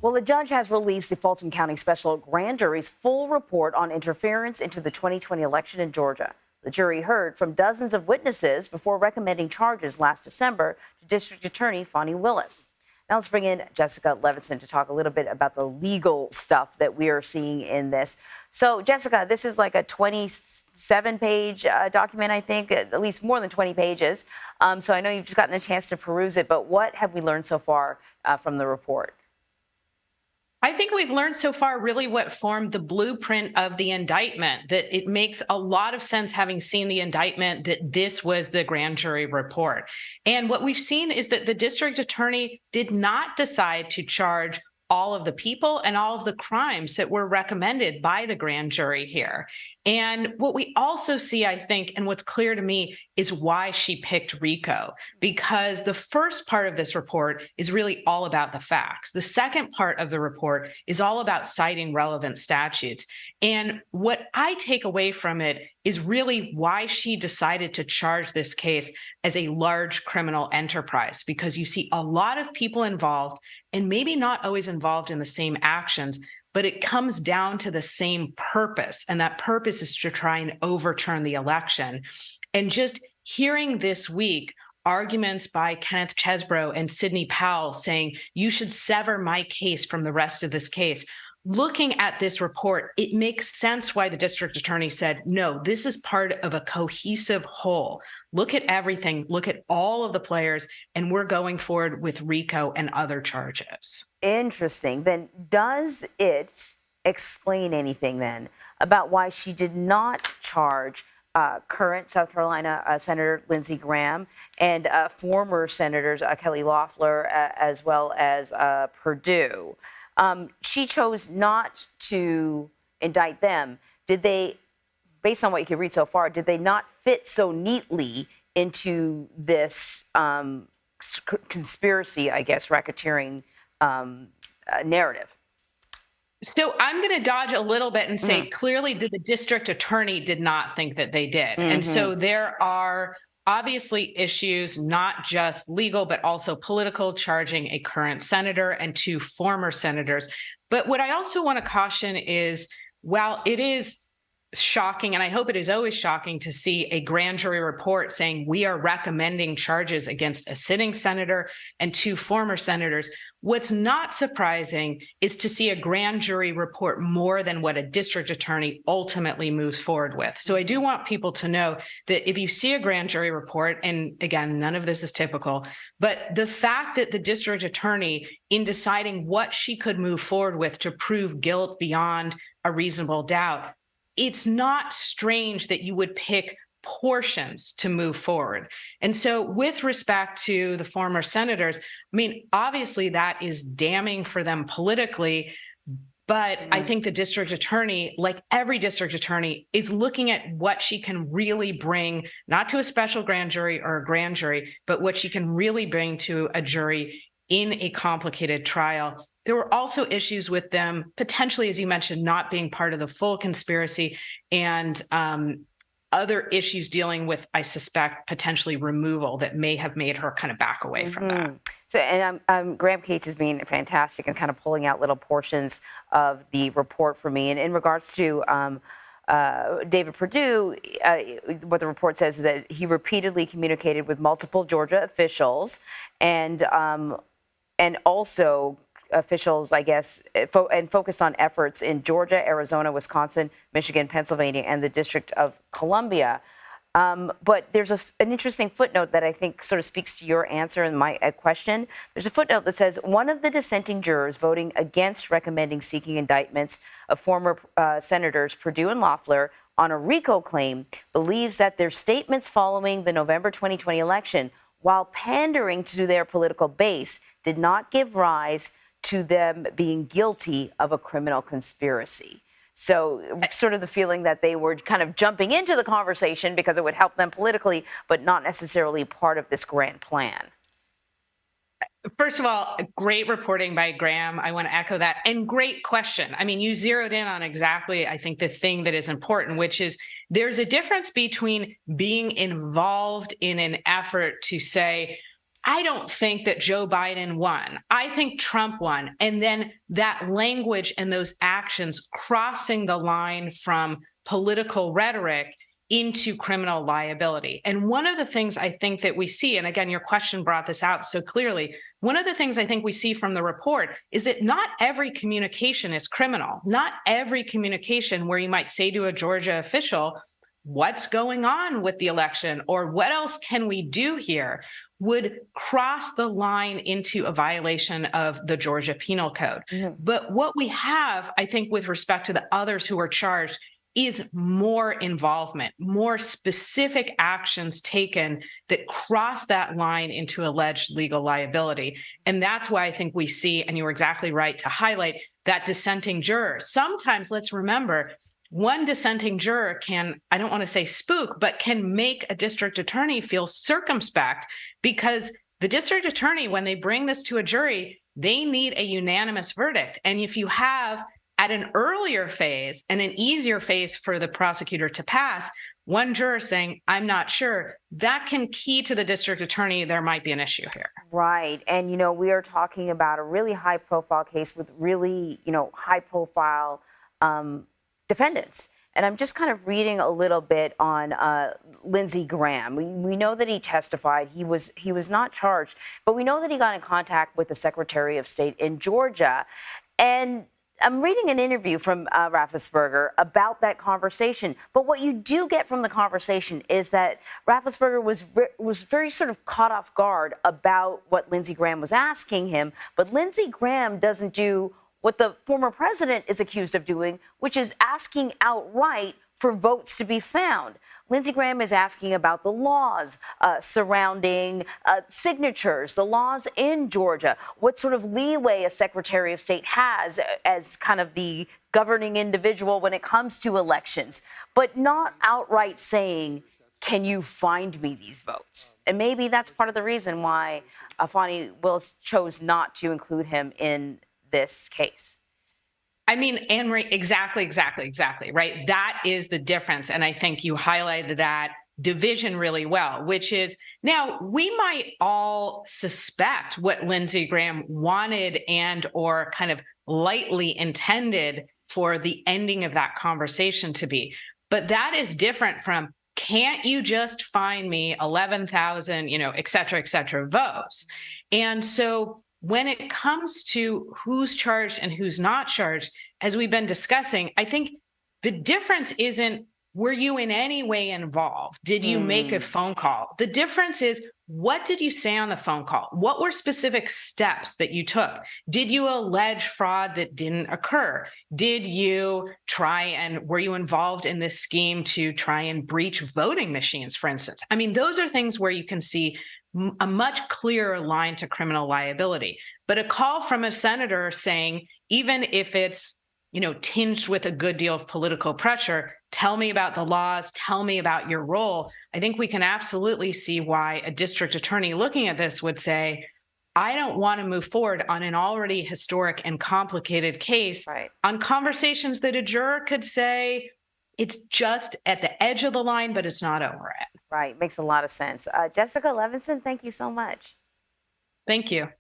Well, a judge has released the Fulton County Special Grand Jury's full report on interference into the 2020 election in Georgia. The jury heard from dozens of witnesses before recommending charges last December to District Attorney Fani Willis. Now let's bring in Jessica Levinson to talk a little bit about the legal stuff that we are seeing in this. So, Jessica, this is like a 27-page document, I think, at least more than 20 pages. So I know you've just gotten a chance to peruse it, but what have we learned so far from the report? I think we've learned so far really what formed the blueprint of the indictment, that it makes a lot of sense, having seen the indictment, that this was the grand jury report. And what we've seen is that the district attorney did not decide to charge all of the people and all of the crimes that were recommended by the grand jury here. And what we also see, I think, and what's clear to me, is why she picked RICO, because the first part of this report is really all about the facts. The second part of the report is all about citing relevant statutes. And what I take away from it is really why she decided to charge this case as a large criminal enterprise, because you see a lot of people involved, and maybe not always involved in the same actions, but it comes down to the same purpose. And that purpose is to try and overturn the election. And just hearing this week arguments by Kenneth Chesbrough and Sidney Powell saying, you should sever my case from the rest of this case. Looking at this report, it makes sense why the district attorney said, no, this is part of a cohesive whole. Look at everything, look at all of the players, and we're going forward with RICO and other charges. Interesting. Then does it explain anything then about why she did not charge current South Carolina Senator Lindsey Graham and former Senators Kelly Loeffler as well as Perdue? She chose not to indict them. Did they, based on what you can read so far, did they not fit so neatly into this conspiracy, I guess, racketeering narrative? So I'm going to dodge a little bit and say clearly the district attorney did not think that they did. And so there are obviously issues, not just legal, but also political, charging a current senator and two former senators. But what I also want to caution is, while it is shocking, and I hope it is always shocking, to see a grand jury report saying we are recommending charges against a sitting senator and two former senators, what's not surprising is to see a grand jury report more than what a district attorney ultimately moves forward with. So I do want people to know that if you see a grand jury report, and again, none of this is typical, but the fact that the district attorney, in deciding what she could move forward with to prove guilt beyond a reasonable doubt, it's not strange that you would pick portions to move forward. And so with respect to the former senators, I mean, obviously that is damning for them politically, but I think the district attorney, like every district attorney, is looking at what she can really bring, not to a special grand jury or a grand jury, but what she can really bring to a jury in a complicated trial. There were also issues with them potentially, as you mentioned, not being part of the full conspiracy, and other issues dealing with, I suspect, potentially removal that may have made her kind of back away from that. So, and Graham Cates is being fantastic and kind of pulling out little portions of the report for me. And in regards to David Perdue, what the report says is that he repeatedly communicated with multiple Georgia officials and also officials, I guess, and focused on efforts in Georgia, Arizona, Wisconsin, Michigan, Pennsylvania, and the District of Columbia. But there's an interesting footnote that I think sort of speaks to your answer and my question. There's a footnote that says one of the dissenting jurors voting against recommending seeking indictments of former senators Perdue and Loeffler on a RICO claim believes that their statements following the November 2020 election, while pandering to their political base, did not give rise to them being guilty of a criminal conspiracy. So sort of the feeling that they were kind of jumping into the conversation because it would help them politically, but not necessarily part of this grand plan. First of all, great reporting by Graham. I want to echo that. And great question. I mean, you zeroed in on exactly, I think, the thing that is important, which is there's a difference between being involved in an effort to say, I don't think that Joe Biden won. I think Trump won. And then that language and those actions crossing the line from political rhetoric into criminal liability. And one of the things I think that we see, and again, your question brought this out so clearly, one of the things I think we see from the report is that not every communication is criminal. Not every communication where you might say to a Georgia official, what's going on with the election or what else can we do here, would cross the line into a violation of the Georgia Penal Code. But what we have, I think, with respect to the others who are charged is more involvement, more specific actions taken that cross that line into alleged legal liability. And that's why I think we see, and you were exactly right to highlight, that dissenting juror. Sometimes, let's remember, one dissenting juror can, I don't want to say spook, but can make a district attorney feel circumspect, because the district attorney, when they bring this to a jury, they need a unanimous verdict. And if you have at an earlier phase and an easier phase for the prosecutor to pass, one juror saying, I'm not sure, that can key to the district attorney, there might be an issue here. Right. And, we are talking about a really high profile case with really, high profile defendants. And I'm just kind of reading a little bit on Lindsey Graham. We know that he testified. He was not charged, but we know that he got in contact with the Secretary of State in Georgia. And I'm reading an interview from Raffensperger about that conversation. But what you do get from the conversation is that Raffensperger was very sort of caught off guard about what Lindsey Graham was asking him. But Lindsey Graham doesn't do what the former president is accused of doing, which is asking outright for votes to be found. Lindsey Graham is asking about the laws surrounding signatures, the laws in Georgia, what sort of leeway a Secretary of State has as kind of the governing individual when it comes to elections, but not outright saying, can you find me these votes? And maybe that's part of the reason why Fani Willis chose not to include him in this case. I mean, Anne-Marie, exactly, right? That is the difference. And I think you highlighted that division really well, which is, now we might all suspect what Lindsey Graham wanted and or kind of lightly intended for the ending of that conversation to be. But that is different from, can't you just find me 11,000, et cetera, votes? And so when it comes to who's charged and who's not charged, as we've been discussing, I think the difference isn't, were you in any way involved? Did you make a phone call? The difference is, what did you say on the phone call? What were specific steps that you took? Did you allege fraud that didn't occur? Did you were you involved in this scheme to try and breach voting machines, for instance? I mean, those are things where you can see a much clearer line to criminal liability. But a call from a senator saying, even if it's, tinged with a good deal of political pressure, tell me about the laws, tell me about your role. I think we can absolutely see why a district attorney looking at this would say, I don't want to move forward on an already historic and complicated case on conversations that a juror could say, it's just at the edge of the line, but it's not over it. Right. Makes a lot of sense. Jessica Levinson, thank you so much. Thank you.